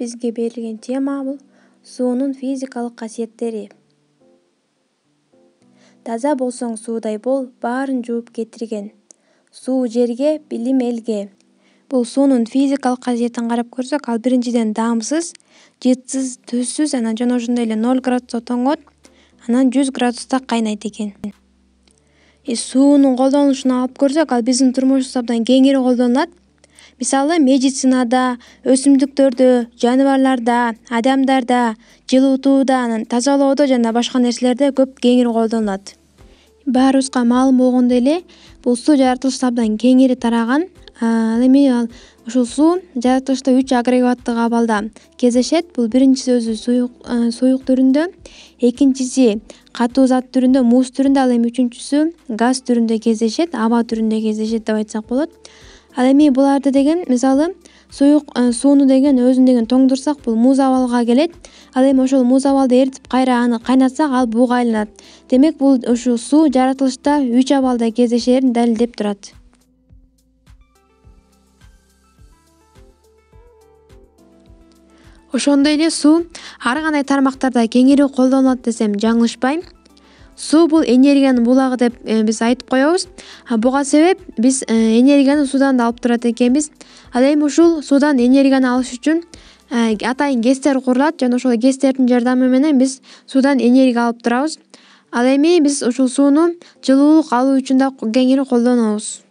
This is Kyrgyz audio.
бизге берилген тема бул суунун физикалык касиеттери. Таза болсоң суудай бол, баарын жууп кетирген. Суу жерге, билим элге. Бул суунун физикалык касиетин карап көрсөк, ал биринчиден даамсыз, жытсыз, түзсүз, анан жана ошондой эле 0 градуста тоңот, анан 100 градуста кайнайт экен. Суунун колдонулушун алып көрсөк, ал биздин турмушубузда абдан кеңири колдонулат. Мисалы, медицинада, өсүмдүктөрдө, жаныбарларда, адамдарда, жылытууда, анан тазалоодо жана башка нерселерде көп кеңири колдонулат. Баарыбызга маалым болгондой эле, бул суу жаратылышта абдан кеңири тараган. Ал эми ушул суу жаратылышта 3 агрегаттык абалда кездешет. Бул биринчиси өзү суюк түрүндө, экинчиси катуу зат түрүндө, муз түрүндө, ал эми үчүнчүсү газ түрүндө кездешет, аба түрүндө кездешет деп айтсак болот. Ал эми буларды деген, мисалы, сууну деген өзүн деген тоңдурсак, бул муз абалга келет. Ал эми ошол муз абалды эритип кайра аны кайнатсак, ал буга айланат. Демек, бул ушул суу жаратылышта 3 абалда кездешерин далилдеп турат. Ошондой эле суу ар кандай тармактарда кеңири колдонулат десем жаңылышпайм. Суу бул энергиянын булагы деп биз айтып коебуз. Буга себеп биз энергияны суудан да алып турат экенбиз. Ал эми ушул суудан энергияны алыш үчүн атайын гэстер курулат жана ошол гэстердин жардамы менен биз суудан энергия алып турабыз. Ал эми биз ушул сууну жылуулук алуу үчүн да кеңири колдонобуз.